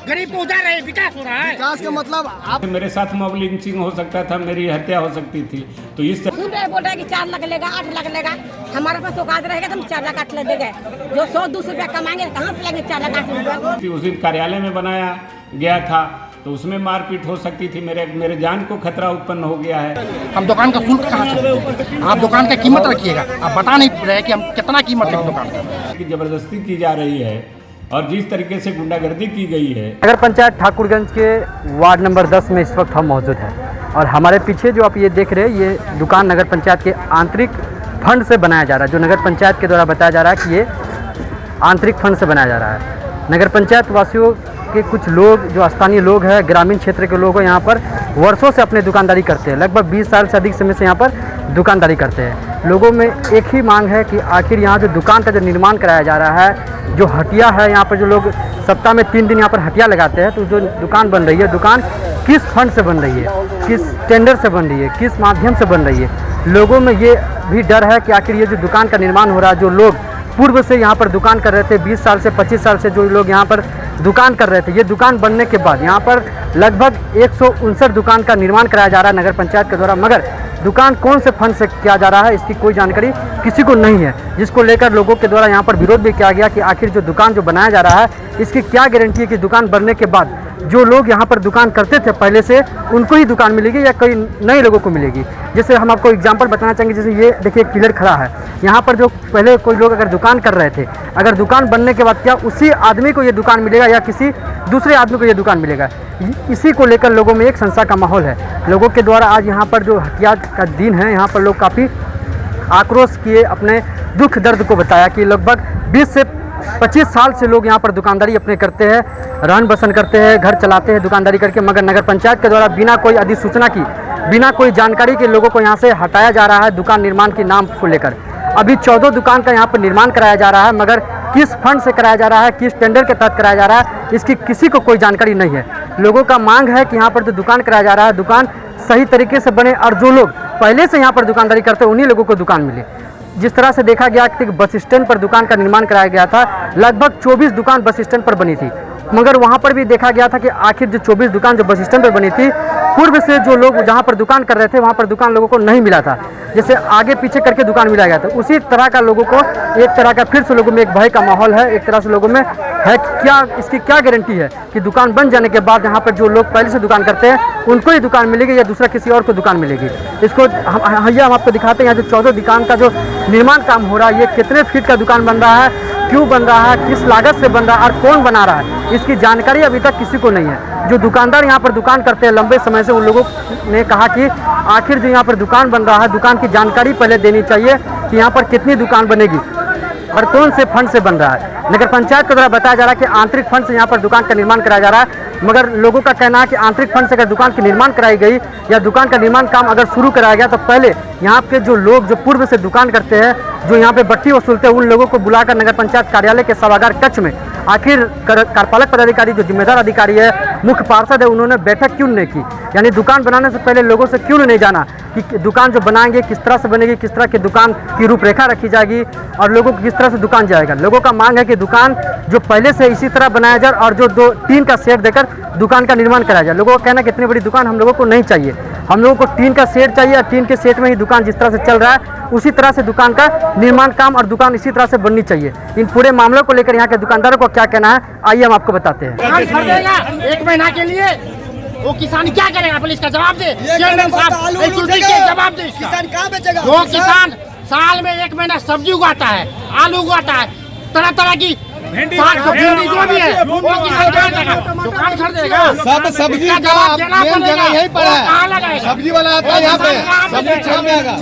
गरीब को उधार है, विकास हो रहा है। विकास का मतलब आप मेरे साथ मॉब लिंचिंग हो सकता था, मेरी हत्या हो सकती थी। तो इस सुन रहे बोल रहे कि 4 लाख लेगा, 8 लाख लेगा। हमारे पास औकात रहेगा तो हम 4 लाख 8 लाख देंगे। जो 100-200 रुपया कमाएंगे कहाँ से लेंगे 4 लाख 8 लाख? उस दिन कार्यालय में बनाया गया था तो उसमें मारपीट हो सकती थी, मेरे जान को खतरा उत्पन्न हो गया है। हम दुकान का शुल्क कहाँ से देंगे? आप दुकान का कीमत रखिएगा, आप बता नहीं रहे कि हम कितना कीमत है दुकान का। की जबरदस्ती की जा रही है और जिस तरीके से गुंडागर्दी की गई है। नगर पंचायत ठाकुरगंज के वार्ड नंबर 10 में इस वक्त हम मौजूद हैं और हमारे पीछे जो आप ये देख रहे हैं, ये दुकान नगर पंचायत के आंतरिक फंड से बनाया जा रहा है। जो नगर पंचायत के द्वारा बताया जा रहा है कि ये आंतरिक फंड से बनाया जा रहा है। नगर पंचायत वासियों के कुछ लोग जो स्थानीय लोग हैं, ग्रामीण क्षेत्र के लोग हैं, यहाँ पर वर्षों से अपने दुकानदारी करते हैं। लगभग 20 साल से अधिक समय से यहाँ पर दुकानदारी करते हैं। लोगों में एक ही मांग है कि आखिर यहाँ जो दुकान का जो निर्माण कराया जा रहा है, जो हटिया है, यहाँ पर जो लोग सप्ताह में 3 दिन यहाँ पर हटिया लगाते हैं, तो जो दुकान बन रही है, दुकान किस फंड से बन रही है, किस टेंडर से बन रही है, किस माध्यम से बन रही है। लोगों में ये भी डर है कि आखिर ये जो दुकान का निर्माण हो रहा है, जो लोग पूर्व से यहाँ पर दुकान कर रहे थे, 20 साल से 25 साल से जो लोग यहाँ पर दुकान कर रहे थे, ये दुकान बनने के बाद यहाँ पर लगभग 159 दुकान का निर्माण कराया जा रहा है नगर पंचायत के द्वारा। मगर दुकान कौन से फंड से किया जा रहा है, इसकी कोई जानकारी किसी को नहीं है, जिसको लेकर लोगों के द्वारा यहाँ पर विरोध भी किया गया कि आखिर जो दुकान जो बनाया जा रहा है, इसकी क्या गारंटी है कि दुकान बनने के बाद जो लोग यहाँ पर दुकान करते थे पहले से, उनको ही दुकान मिलेगी या कई नए लोगों को मिलेगी। जैसे हम आपको एग्जांपल बताना चाहेंगे, जैसे ये देखिए एक पिलर खड़ा है, यहाँ पर जो पहले कोई लोग अगर दुकान कर रहे थे, अगर दुकान बनने के बाद क्या उसी आदमी को ये दुकान मिलेगा या किसी दूसरे आदमी को ये दुकान मिलेगा, इसी को लेकर लोगों में एक संशय का माहौल है। लोगों के द्वारा आज यहाँ पर जो हत्या का दिन है, यहाँ पर लोग काफ़ी आक्रोश किए, अपने दुख दर्द को बताया कि लगभग 20 से 25 साल से लोग यहाँ पर दुकानदारी अपने करते हैं, रहन बसन करते हैं, घर चलाते हैं दुकानदारी करके, मगर नगर पंचायत के द्वारा बिना कोई अधिसूचना की, बिना कोई जानकारी के लोगों को यहाँ से हटाया जा रहा है दुकान निर्माण के नाम को लेकर। अभी 14 दुकान का यहाँ पर निर्माण कराया जा रहा है, मगर किस फंड से कराया जा रहा है, किस टेंडर के तहत कराया जा रहा है, इसकी किसी को कोई जानकारी नहीं है। लोगों का मांग है कि यहाँ पर जो दुकान कराया जा रहा है, दुकान सही तरीके से बने और जो लोग पहले से यहाँ पर दुकानदारी करते हैं उन्हीं लोगों को दुकान मिले। जिस तरह से देखा गया कि बस स्टैंड पर दुकान का निर्माण कराया गया था, लगभग 24 दुकान बस स्टैंड पर बनी थी, मगर वहाँ पर भी देखा गया था कि आखिर जो 24 दुकान जो बस स्टैंड पर बनी थी, पूर्व से जो लोग जहाँ पर दुकान कर रहे थे वहाँ पर दुकान लोगों को नहीं मिला था। जैसे आगे पीछे करके दुकान मिला गया था, उसी तरह का लोगों को एक तरह का फिर से लोगों में एक भय का माहौल है। एक तरह से लोगों में है क्या, इसकी क्या गारंटी है कि दुकान बन जाने के बाद यहाँ पर जो लोग पहले से दुकान करते हैं उनको ही दुकान मिलेगी या दूसरा किसी और को दुकान मिलेगी। इसको हम आपको दिखाते हैं। यहाँ जो 14 दुकान का जो निर्माण काम हो रहा है, ये कितने फीट का दुकान बन रहा है, क्यों बन रहा है, किस लागत से बन रहा है और कौन बना रहा है, इसकी जानकारी अभी तक किसी को नहीं है। जो दुकानदार यहाँ पर दुकान करते हैं लंबे समय से, उन लोगों ने कहा कि आखिर जो यहाँ पर दुकान बन रहा है, दुकान की जानकारी पहले देनी चाहिए कि यहाँ पर कितनी दुकान बनेगी और कौन से फंड से बन रहा है। नगर पंचायत के द्वारा बताया जा रहा है कि आंतरिक फंड से यहाँ पर दुकान का निर्माण कराया जा रहा है, मगर लोगों का कहना है कि आंतरिक फंड से अगर दुकान की निर्माण कराई गई या दुकान का निर्माण काम अगर शुरू कराया गया तो पहले यहाँ के जो लोग जो पूर्व से दुकान करते हैं, जो यहाँ पे बट्टी वसूलते हैं, उन लोगों को बुलाकर नगर पंचायत कार्यालय के सभागार कक्ष में आखिर कार्यपालक पदाधिकारी जो जिम्मेदार अधिकारी है, मुख्य पार्षद है, उन्होंने बैठक क्यों नहीं की। यानी दुकान बनाने से पहले लोगों से क्यों नहीं जाना कि दुकान जो बनाएंगे किस तरह से बनेगी, किस तरह की दुकान की रूपरेखा रखी जाएगी और लोगों को किस तरह से दुकान जाएगा। लोगों का मांग है कि दुकान जो पहले से इसी तरह बनाया जाए और जो 2-3 का सेट देकर दुकान का निर्माण कराया जाए। लोगों का कहना है कि इतनी बड़ी दुकान हम लोगों को नहीं चाहिए, हम लोगों को टीन का सेट चाहिए और टीन के सेट में ही दुकान जिस तरह से चल रहा है उसी तरह से दुकान का निर्माण काम और दुकान इसी तरह से बननी चाहिए। इन पूरे मामलों को लेकर यहाँ के दुकानदारों को क्या कहना है, आइए हम आपको बताते हैं। 1 महीना के लिए वो किसान क्या करेगा, पुलिस का जवाब दे, जवाब दे। किसान कहाँ बेचेगा? वो किसान साल में 1 महीना सब्जी उगाता है, आलू उगाता है, तरह तरह की भिंडी जो भी है, वो किसान कहाँ जाएगा, दुकान खरीदेगा। सब सब्जी का मेन जगह यही पर है, सब्जी वाला आता है यहाँ पे, सब्जी छाप में आएगा।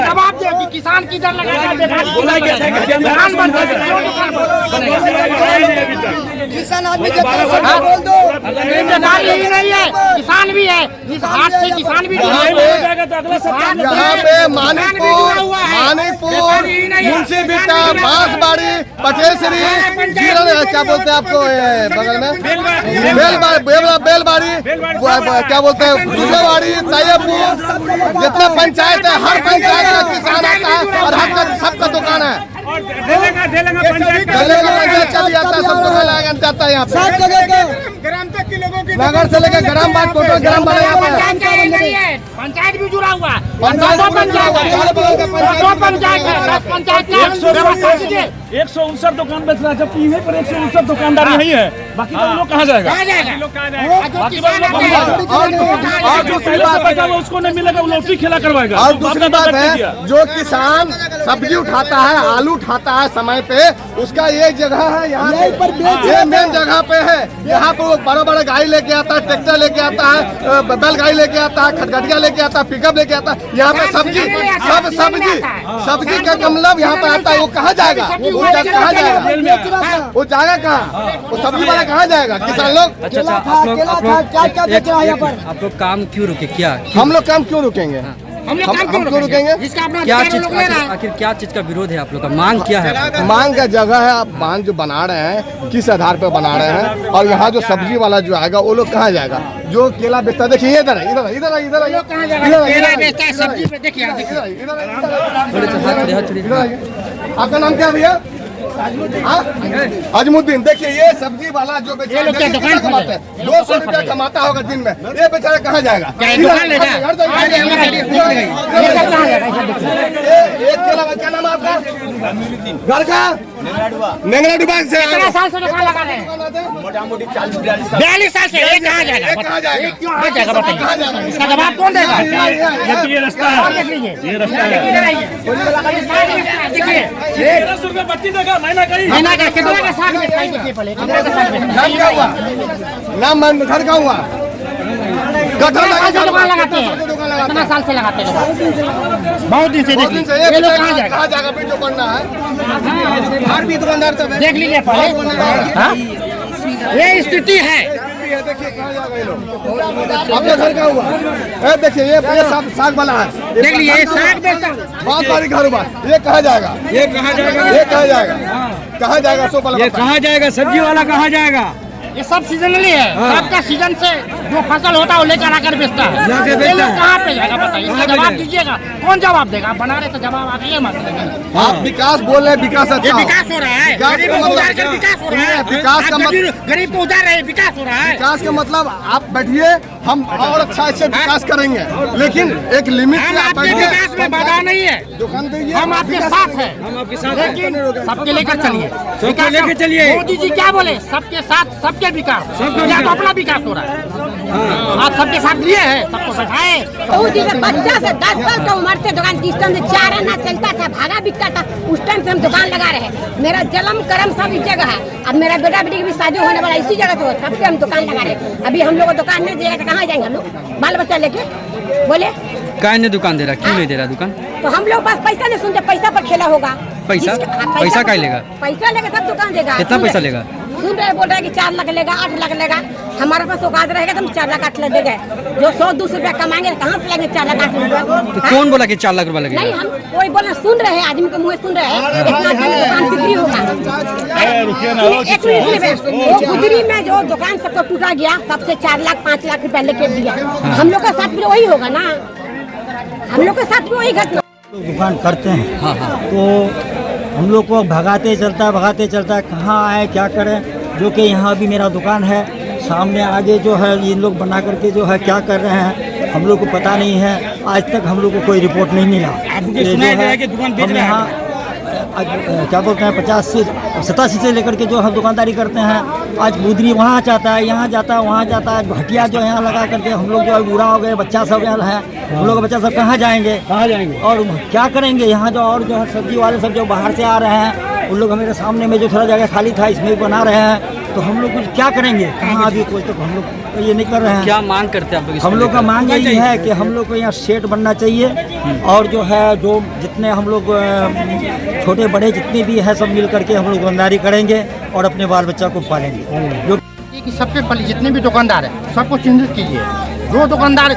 जवाब दे कि किसान किधर लगाएगा, दुकान बंद किसान आदमी के बोल दो, जिम्मेदारी ही नहीं है, किसान भी है, इस हाथ से किसान भी यहाँ पे मानिकपुर मुंशी बिट्टा, बांसबाड़ी, पटेसरी, क्या बोलते हैं आपको बगल में बेलबाड़ी, क्या बोलते हैं दूसराबाड़ी, तैयबपुर, जितना पंचायत है हर पंचायत का किसान आता है और सबका दुकान है। देलेगा पंचायत का चल जाता है, सब दुकान लगाया जाता है यहाँ पे। ग्राम तक के लोगों की नगर से लेकर ग्राम बाग टोटल ग्राम वाला यहाँ पे है। पंचायत भी जुड़ा हुआ है। पंचायत 159 दुकान बेच रहा है, जबकि यहीं पर 159 दुकानदार नहीं है। बाकी लोग लोग कहाँ जाएगा? और जो पहले से बचा हुआ उसको नहीं मिलेगा, वो लौटी खेला करवाएगा। और दूसरी बात है, जो किसान सब्जी उठाता है, आलू उठाता है समय पे, उसका ये जगह है यहाँ पर, ये मेन जगह पे है। यहाँ पर वो बड़ा बड़ा गाड़ी लेके आता है, ट्रैक्टर लेके आता है, बैलगाड़ी लेके आता है, खटखटिया लेके आता है, पिकअप लेके आता है। यहाँ पे सब्जी का गमला यहाँ पे आता है। वो कहाँ जाएगा? वो कहाँ जाएगा? वो जाएगा कहाँ? वो सब्जी वाला कहाँ जाएगा? किसान लोग। अच्छा आप लोग काम क्यों रुके? क्या हम लोग काम क्यों रुकेंगे? हम क्यों रुकेंगे? जिसका अपना क्या अधिकार चीज लोग ले रहा है। आखिर क्या चीज का विरोध है आप लोग का? मांग क्या है? मांग का जगह है, आप बांध जो बना रहे हैं किस आधार पर बना रहे हैं? और यहाँ जो सब्जी वाला जो आएगा वो लोग कहाँ जाएगा? जो केला बेचता है, देखिए इधर है, इधर है, इधर है, इधर है, लोग कहाँ जाएगा? केला बेचता है, सब्जी पे देखिए यहाँ देखिए। आपका नाम क्या है भैया? अजमुद्दीन। देखिए ये सब्जी वाला जो बेचता है, क्या दुकान कमाता है, 200 रुपया कमाता होगा दिन में, ये बेचारा कहाँ जाएगा? दुकान ले जाए। एक केला का क्या नाम है आपका? घर का नेंगरा डुबा से कितना साल से दुकान लगा रहे हैं? मोटा मोटी 42 साल से। ये कहाँ जाएगा? ये क्यों आ जाएगा बताइए? इसका जवाब कौन देगा? ये रास्ता है, ये रास्ता है। देखिए 10 रुपये बत्ती देगा महीना का ही। महीना का कितना का साग में खाई देखिए पहले कितना का साग में। नाम क्या हुआ? नाम घर का हुआ? गठर दुकान लगाते हैं, कितना साल से लगाते हैं? बहुत दिन से। देखिए ये लोग कहाँ जाएगा? कहाँ जाएगा? भी जो करना है हर भी दुकानदार सब है। देख लीजिए पहले। हाँ? ये स्थिति है। देखिए कहाँ जाएगा ये लोग? आपका घर का हुआ? देखिए ये साग वाला है, देख लीजिए ये साग बेचता। बहुत सारी घर हुआ। ये कहाँ जाएगा? ये कहाँ जाएगा? ये कहाँ जाएगा? कहाँ जाएगा? सो वाला कहाँ जाएगा? सब्जी वाला कहाँ जाएगा? ये सब सीजनली है। सबका सीजन से जो फसल होता है वो लेकर आकर बेचता है। ये लोग कहाँ पे जाएगा बताइए? इसका जवाब दीजिएगा। कौन जवाब देगा? आप बना रहे तो जवाब आप ये मत देंगे। आप विकास बोल रहे हैं, विकास अच्छा ये विकास हो रहा है। गरीब को उधार कर विकास हो रहा है। विकास का गरीब को उधार रहे विकास हो रहा है। विकास का मतलब आप बैठिए, हम और अच्छा से विकास करेंगे, लेकिन एक लिमिट हम से आप आपके बैठिए। विकास में बाधा नहीं है। दुकान दीजिए, हम आपके साथ हैं, लेकिन सबके लेकर चलिए। सबके लेकर चलिए। मोदी जी क्या बोले? सबके साथ सबके विकास। या तो अपना विकास हो रहा है। आप सबके साथ लिए हैं, सबको बैठाए। मोदी के बच्चा से 10 साल का उम्र से दुकान, जिस टाइम से चारा ना चलता था, भागा बिकता था, उस टाइम से हम दुकान लगा रहे हैं। मेरा जन्म कर्म सब इस जगह है। अब मेरा बेटा बेटी की भी शादी होने वाला इसी जगह पे, तब से हम दुकान लगा रहे हैं। अभी हम लोग को दुकान नहीं देगा तो कहाँ जाएंगे हम लोग? बाल बच्चा लेके बोले क्या नहीं दुकान दे रहा? क्यों नहीं दे रहा दुकान? तो हम लोग बस पैसा नहीं सुनते, पैसा पर खेला होगा। पैसा? पैसा क्या लेगा? पैसा लेगा तब दुकान देगा। कितना पैसा लेगा? सुन रहे बोल रहे हैं कि 4 लाख लेगा, 8 लाख लेगा। हमारे पास औकात रहेगा तो हम 4 लाख 8 लाख देंगे। जो 100-200 रुपया कमाएंगे कहाँ से लेंगे 4 लाख 8 लाख? तो कौन बोला कि 4 लाख रुपया लगेगा? नहीं, हम कोई बोला सुन रहे हैं, आदमी के मुँह सुन रहे हैं। इतना दुकान बिक्री होगा। वो गुजरी में जो दुकान सबको टूटा गया, सबसे 4 लाख 5 लाख रुपया लेके दिया। हम लोग का साथ भी वही होगा ना, हम लोग के साथ भी वही घटना। दुकान करते हैं। हाँ हाँ। तो हम लोग को भगाते चलता है, कहाँ आए क्या करें। जो कि यहाँ भी मेरा दुकान है, सामने आगे जो है ये लोग बना करके जो है क्या कर रहे हैं हम लोग को पता नहीं है। आज तक हम लोग को कोई रिपोर्ट नहीं मिला। हम यहाँ क्या बोलते हैं 50 से 87 से लेकर के जो हम दुकानदारी करते हैं। आज बुधरी वहाँ जाता है, यहाँ जाता है, वहाँ जाता है। भटिया जो यहाँ लगा करके हम लोग जो है बूढ़ा हो गए, बच्चा सब यहाँ है, हम लोग का बच्चा सब कहाँ जाएंगे और क्या करेंगे? यहाँ जो और जो है सब्जी वाले सब जो बाहर से आ रहे हैं, उन लोग हमारे सामने में जो थोड़ा जगह खाली था इसमें बना रहे हैं। तो हम लोग कुछ क्या करेंगे? कहाँ अभी कोई तो हम लोग ये नहीं कर रहे हैं। क्या मांग करते हैं आप लोग? हम लोग का मांग यही है कि हम लोग को यहाँ शेड बनना चाहिए और जो है जो जितने हम लोग छोटे बड़े जितने भी है सब मिल करके हम लोग दुकानदारी करेंगे और अपने बाल बच्चा को पालेंगे। जो कि सबसे पहले जितने भी दुकानदार है सबको चिन्हित कीजिए। जो दुकानदार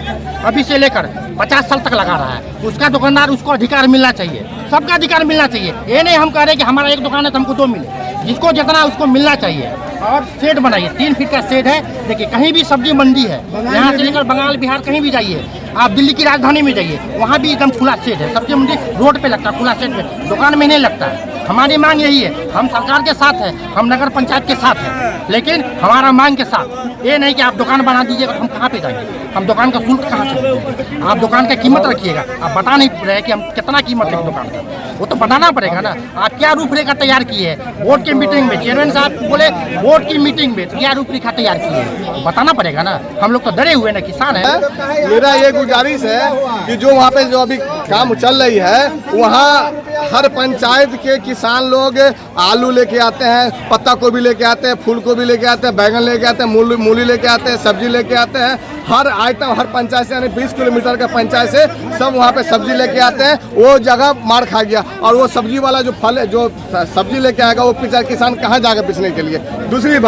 अभी से लेकर 50 साल तक लगा रहा है, उसका दुकानदार उसको अधिकार मिलना चाहिए। सबका अधिकार मिलना चाहिए। ये नहीं हम कह रहे कि हमारा एक दुकान है तो हमको 2 मिले। जिसको जितना उसको मिलना चाहिए। और शेड बनाइए, 3 फीट का शेड है। देखिए कहीं भी सब्जी मंडी है, यहाँ से लेकर बंगाल बिहार कहीं भी जाइए, आप दिल्ली की राजधानी में जाइए, वहाँ भी एकदम खुला शेड है। सब्जी मंडी रोड पे लगता है, खुला शेड पे, दुकान में नहीं लगता है। हमारी मांग यही है, हम सरकार के साथ हैं, हम नगर पंचायत के साथ हैं, लेकिन हमारा मांग के साथ ये नहीं कि आप दुकान बना दीजिएगा तो हम कहाँ पे जाएंगे, हम दुकान का शुल्क कहाँ से देंगे? आप दुकान का कीमत रखिएगा, आप बता नहीं रहे कि हम कितना कीमत है दुकान का, वो तो बताना पड़ेगा ना। आप क्या रूपरेखा तैयार किए है बोर्ड की मीटिंग में, चेयरमैन साहब बोले बोर्ड की मीटिंग में क्या रूपरेखा तैयार की है, बताना पड़ेगा ना। हम लोग तो डरे हुए ना, किसान है। मेरा ये गुजारिश है कि जो वहाँ पे जो अभी काम चल रही है, वहाँ हर पंचायत के किसान लोग आलू लेके आते हैं, पत्ता गोभी लेके आते हैं, फूल गोभी लेके आते हैं, बैगन लेके आते हैं, मूली लेके आते हैं, सब्जी लेके आते हैं। हर आइटम हर पंचायत से, यानी 20 किलोमीटर का पंचायत से सब वहाँ पे सब्जी लेके आते हैं। वो जगह मार खा गया, और वो सब्जी वाला जो फल है, जो सब्जी लेके आएगा, वो बेचारा किसान कहाँ जाएगा बेचने के लिए। दूसरी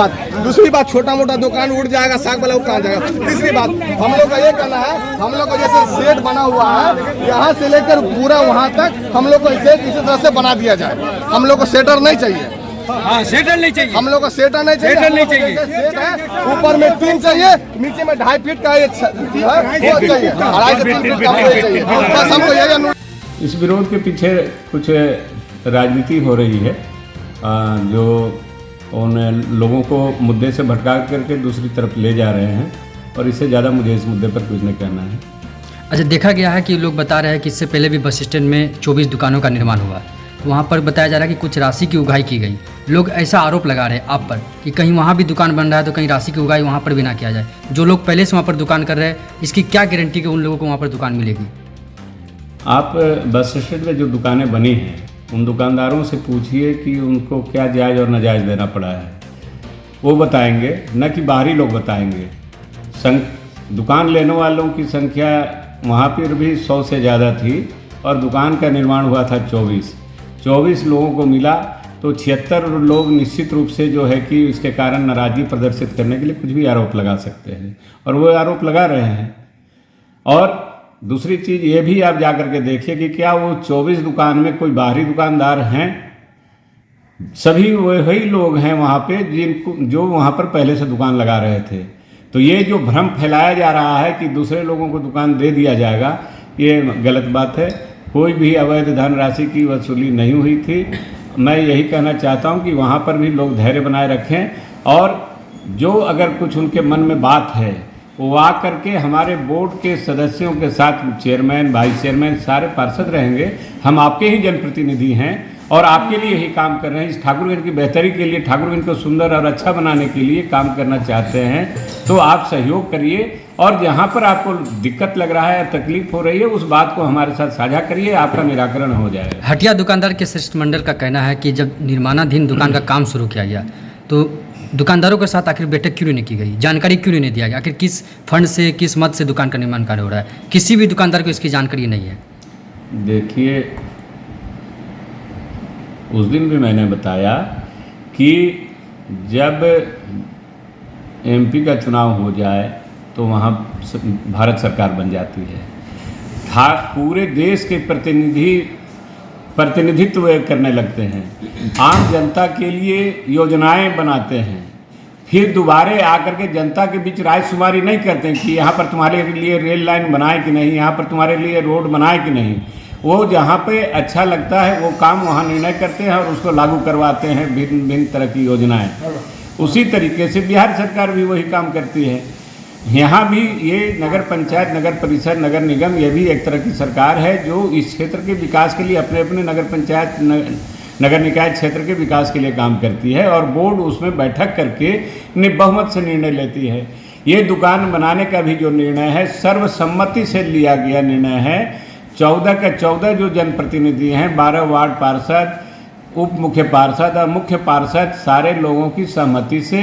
बात छोटा मोटा दुकान उड़ जाएगा, साग वाला वो कहाँ जाएगा। तीसरी बात, हम लोग का ये कहना है, हम लोग का जैसे शेड बना हुआ है, यहाँ से लेकर पूरा वहाँ तक हम लोग को शेड इसी तरह से बना दिया जाए। हम लोग को शेटर नहीं चाहिए, हाँ शेटर नहीं चाहिए, हम लोग को शेटर नहीं चाहिए, शेटर नहीं चाहिए। शेड है, ऊपर में 3 चाहिए, नीचे में 2.5 फीट का ये चाहिए, 2.5 से 3 फीट का चाहिए। बस हमको यही अनुरोध। इस विरोध के पीछे कुछ राजनीति हो रही है, जो उन लोगों को मुद्दे से भटका करके दूसरी तरफ ले जा रहे हैं, और इससे ज़्यादा मुझे इस मुद्दे पर कुछ नहीं कहना है। अच्छा, देखा गया है कि लोग बता रहे हैं कि इससे पहले भी बस स्टैंड में 24 दुकानों का निर्माण हुआ, वहाँ पर बताया जा रहा है कि कुछ राशि की उगाही की गई। लोग ऐसा आरोप लगा रहे हैं आप पर कि कहीं वहाँ भी दुकान बन रहा है तो कहीं राशि की उगाही वहाँ पर भी ना किया जाए। जो लोग पहले से वहाँ पर दुकान कर रहे हैं, इसकी क्या गारंटी कि उन लोगों को वहाँ पर दुकान मिलेगी? आप बस स्टैंड में जो दुकानें बनी हैं, उन दुकानदारों से पूछिए कि उनको क्या जायज़ और नाजायज़ देना पड़ा है, वो बताएंगे, न कि बाहरी लोग बताएंगे। दुकान लेने वालों की संख्या वहाँ पर भी 100 से ज़्यादा थी, और दुकान का निर्माण हुआ था 24 लोगों को मिला, तो 76 लोग निश्चित रूप से जो है कि इसके कारण नाराज़गी प्रदर्शित करने के लिए कुछ भी आरोप लगा सकते हैं, और वो आरोप लगा रहे हैं। और दूसरी चीज़ ये भी आप जा कर के देखिए कि क्या वो 24 दुकान में कोई बाहरी दुकानदार हैं? सभी वही लोग हैं वहाँ पे जो वहाँ पर पहले से दुकान लगा रहे थे। तो ये जो भ्रम फैलाया जा रहा है कि दूसरे लोगों को दुकान दे दिया जाएगा, ये गलत बात है। कोई भी अवैध धनराशि की वसूली नहीं हुई थी। मैं यही कहना चाहता हूं कि वहां पर भी लोग धैर्य बनाए रखें, और जो अगर कुछ उनके मन में बात है वो आ करके हमारे बोर्ड के सदस्यों के साथ, चेयरमैन, वाइस चेयरमैन, सारे पार्षद रहेंगे। हम आपके ही जनप्रतिनिधि हैं और आपके लिए ही काम कर रहे हैं। इस ठाकुरगंज की बेहतरी के लिए, ठाकुरगंज को सुंदर और अच्छा बनाने के लिए काम करना चाहते हैं। तो आप सहयोग करिए, और जहाँ पर आपको दिक्कत लग रहा है, तकलीफ हो रही है, उस बात को हमारे साथ साझा करिए, आपका निराकरण हो जाएगा। हटिया दुकानदार के शिष्टमंडल का कहना है कि जब निर्माणाधीन दुकान का काम शुरू किया गया तो दुकानदारों के साथ आखिर बैठक क्यों नहीं की गई, जानकारी क्यों नहीं दिया गया, आखिर किस फंड से, किस मद से दुकान का निर्माण कार्य हो रहा है? किसी भी दुकानदार को इसकी जानकारी नहीं है। देखिए, उस दिन भी मैंने बताया कि जब MP का चुनाव हो जाए तो वहाँ भारत सरकार बन जाती है। पूरे देश के प्रतिनिधित्व करने लगते हैं, आम जनता के लिए योजनाएं बनाते हैं, फिर दोबारे आकर के जनता के बीच रायशुमारी नहीं करते हैं कि यहाँ पर तुम्हारे लिए रेल लाइन बनाए कि नहीं, यहाँ पर तुम्हारे लिए रोड बनाए कि नहीं। वो जहाँ पे अच्छा लगता है वो काम वहाँ निर्णय करते हैं और उसको लागू करवाते हैं, भिन्न भिन्न तरह की योजनाएं। उसी तरीके से बिहार सरकार भी वही काम करती है। यहाँ भी ये नगर पंचायत, नगर परिषद, नगर निगम, ये भी एक तरह की सरकार है जो इस क्षेत्र के विकास के लिए अपने अपने नगर पंचायत, नगर निकाय क्षेत्र के विकास के लिए काम करती है, और बोर्ड उसमें बैठक करके बहुमत से निर्णय लेती है। ये दुकान बनाने का भी जो निर्णय है सर्वसम्मति से लिया गया निर्णय है। 14 के 14 जो जनप्रतिनिधि हैं, 12 वार्ड पार्षद, उप मुख्य पार्षद और मुख्य पार्षद, सारे लोगों की सहमति से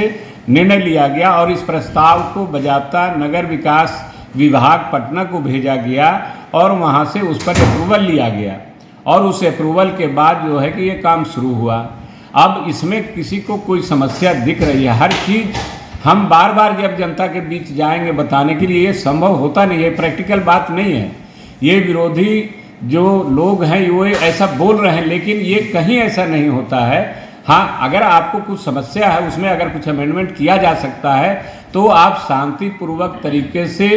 निर्णय लिया गया, और इस प्रस्ताव को बजाबता नगर विकास विभाग पटना को भेजा गया, और वहाँ से उस पर अप्रूवल लिया गया, और उस अप्रूवल के बाद जो है कि ये काम शुरू हुआ। अब इसमें किसी को कोई समस्या दिख रही है? हर चीज़ हम बार बार जब जनता के बीच जाएंगे बताने के लिए, ये संभव होता नहीं है, प्रैक्टिकल बात नहीं है। ये विरोधी जो लोग हैं वो ऐसा बोल रहे हैं, लेकिन ये कहीं ऐसा नहीं होता है। हाँ, अगर आपको कुछ समस्या है, उसमें अगर कुछ अमेंडमेंट किया जा सकता है तो आप शांतिपूर्वक तरीके से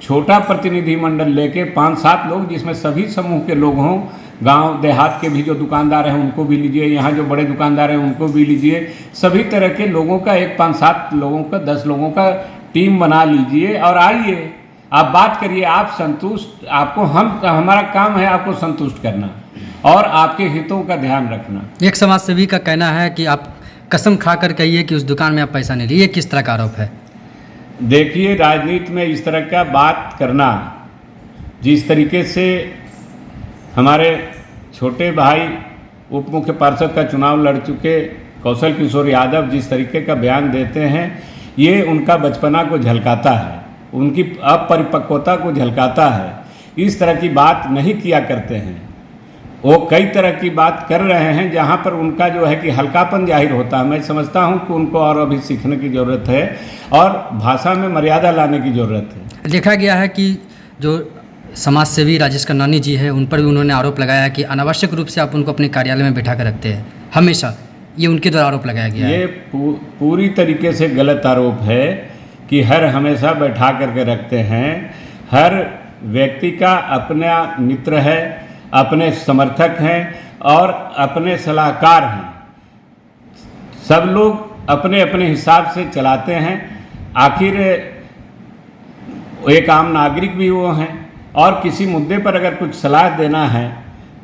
छोटा प्रतिनिधिमंडल लेके 5-7 लोग, जिसमें सभी समूह के लोग हों, गांव देहात के भी जो दुकानदार हैं उनको भी लीजिए, यहाँ जो बड़े दुकानदार हैं उनको भी लीजिए, सभी तरह के लोगों का एक 5-7 लोगों का 10 लोगों का टीम बना लीजिए और आइए, आप बात करिए, आप संतुष्ट, आपको हमारा काम है आपको संतुष्ट करना और आपके हितों का ध्यान रखना। एक समाज सेवी का कहना है कि आप कसम खाकर कहिए कि उस दुकान में आप पैसा नहीं लिए, किस तरह का आरोप है? देखिए, राजनीति में इस तरह का बात करना, जिस तरीके से हमारे छोटे भाई उप मुख्य पार्षद का चुनाव लड़ चुके कौशल किशोर यादव जिस तरीके का बयान देते हैं, ये उनका बचपना को झलकाता है, उनकी अपरिपक्वता को झलकाता है। इस तरह की बात नहीं किया करते हैं। वो कई तरह की बात कर रहे हैं जहाँ पर उनका जो है कि हल्कापन जाहिर होता है। मैं समझता हूँ कि उनको और अभी सीखने की ज़रूरत है और भाषा में मर्यादा लाने की ज़रूरत है। देखा गया है कि जो समाज सेवी राजेश कन्नानी जी है, उन पर भी उन्होंने आरोप लगाया है कि अनावश्यक रूप से आप उनको अपने कार्यालय में बैठा कर रखते हैं हमेशा, ये उनके द्वारा आरोप लगाया गया है। ये पूरी तरीके से गलत आरोप है कि हर हमेशा बैठा करके रखते हैं। हर व्यक्ति का अपना मित्र है, अपने समर्थक हैं और अपने सलाहकार हैं। सब लोग अपने अपने हिसाब से चलाते हैं। आखिर एक आम नागरिक भी वो हैं और किसी मुद्दे पर अगर कुछ सलाह देना है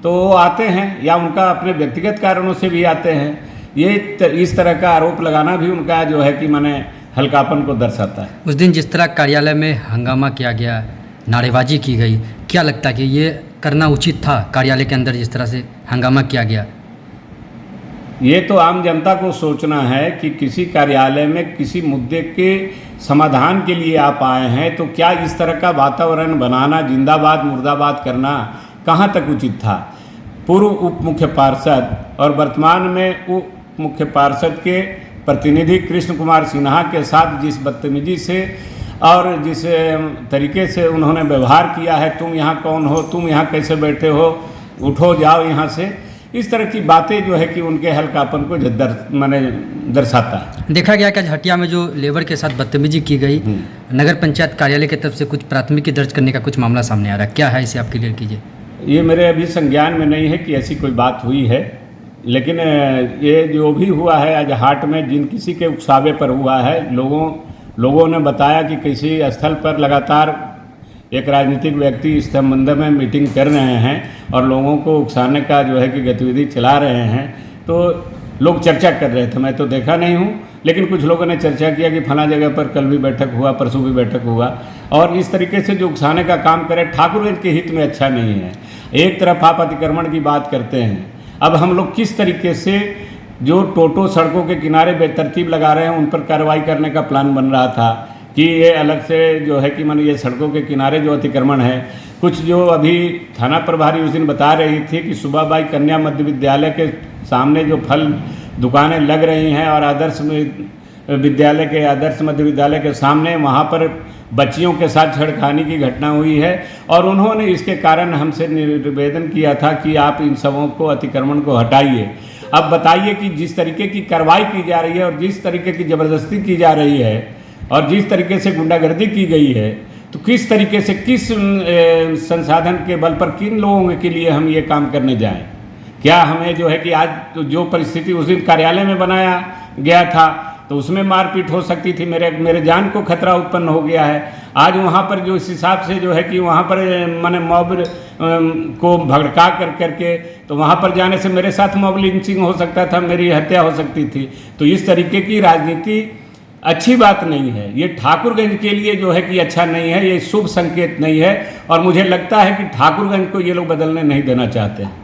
तो वो आते हैं या उनका अपने व्यक्तिगत कारणों से भी आते हैं। ये इस तरह का आरोप लगाना भी उनका जो है कि माने हल्कापन को दर्शाता है। उस दिन जिस तरह कार्यालय में हंगामा किया गया, नारेबाजी की गई, क्या लगता है कि ये करना उचित था? कार्यालय के अंदर जिस तरह से हंगामा किया गया, ये तो आम जनता को सोचना है कि किसी कार्यालय में किसी मुद्दे के समाधान के लिए आप आए हैं तो क्या इस तरह का वातावरण बनाना, जिंदाबाद मुर्दाबाद करना कहाँ तक उचित था? पूर्व उप मुख्य पार्षद और वर्तमान में उप मुख्य पार्षद के प्रतिनिधि कृष्ण कुमार सिन्हा के साथ जिस बदतमीजी से और जिस तरीके से उन्होंने व्यवहार किया है, तुम यहाँ कौन हो, तुम यहाँ कैसे बैठे हो, उठो जाओ यहाँ से, इस तरह की बातें जो है कि उनके हल्कापन को दर्शाता है। देखा गया कि आज हटिया में जो लेबर के साथ बदतमीजी की गई, नगर पंचायत कार्यालय की तरफ से कुछ प्राथमिकी दर्ज करने का कुछ मामला सामने आ रहा है, क्या है इसे आप क्लियर कीजिए। ये मेरे अभी संज्ञान में नहीं है कि ऐसी कोई बात हुई है, लेकिन ये जो भी हुआ है आज हाट में जिन किसी के उकसावे पर हुआ है, लोगों ने बताया कि किसी स्थल पर लगातार एक राजनीतिक इस संबंध में मीटिंग कर रहे हैं और लोगों को उकसाने का जो है कि गतिविधि चला रहे हैं, तो लोग चर्चा कर रहे थे। मैं तो देखा नहीं हूँ, लेकिन कुछ लोगों ने चर्चा किया कि फला जगह पर कल भी बैठक हुआ, परसों भी बैठक हुआ, और इस तरीके से जो उकसाने का काम करे ठाकुरगंज के हित में अच्छा नहीं है। एक तरफ आप अतिक्रमण की बात करते हैं, अब हम लोग किस तरीके से जो टोटो सड़कों के किनारे बेतरतीब लगा रहे हैं उन पर कार्रवाई करने का प्लान बन रहा था कि ये अलग से जो है कि ये सड़कों के किनारे जो अतिक्रमण है, कुछ जो अभी थाना प्रभारी उस दिन बता रही थी कि सुबाबाई कन्या मध्य विद्यालय के सामने जो फल दुकानें लग रही हैं और आदर्श मध्य विद्यालय के सामने वहाँ पर बच्चियों के साथ छेड़खानी की घटना हुई है और उन्होंने इसके कारण हमसे निवेदन किया था कि आप इन सबों को अतिक्रमण को हटाइए। अब बताइए कि जिस तरीके की कार्रवाई की जा रही है और जिस तरीके की ज़बरदस्ती की जा रही है और जिस तरीके से गुंडागर्दी की गई है, तो किस तरीके से किस संसाधन के बल पर किन लोगों के लिए हम ये काम करने जाएं? क्या हमें जो है कि आज तो जो परिस्थिति उस दिन कार्यालय में बनाया गया था तो उसमें मारपीट हो सकती थी, मेरे जान को खतरा उत्पन्न हो गया है। आज वहाँ पर जो इस हिसाब से जो है कि वहाँ पर मैंने मॉब को भड़का करके तो वहाँ पर जाने से मेरे साथ मॉब लिंचिंग हो सकता था, मेरी हत्या हो सकती थी। तो इस तरीके की राजनीति अच्छी बात नहीं है, ये ठाकुरगंज के लिए जो है कि अच्छा नहीं है, ये शुभ संकेत नहीं है और मुझे लगता है कि ठाकुरगंज को ये लोग बदलने नहीं देना चाहते हैं।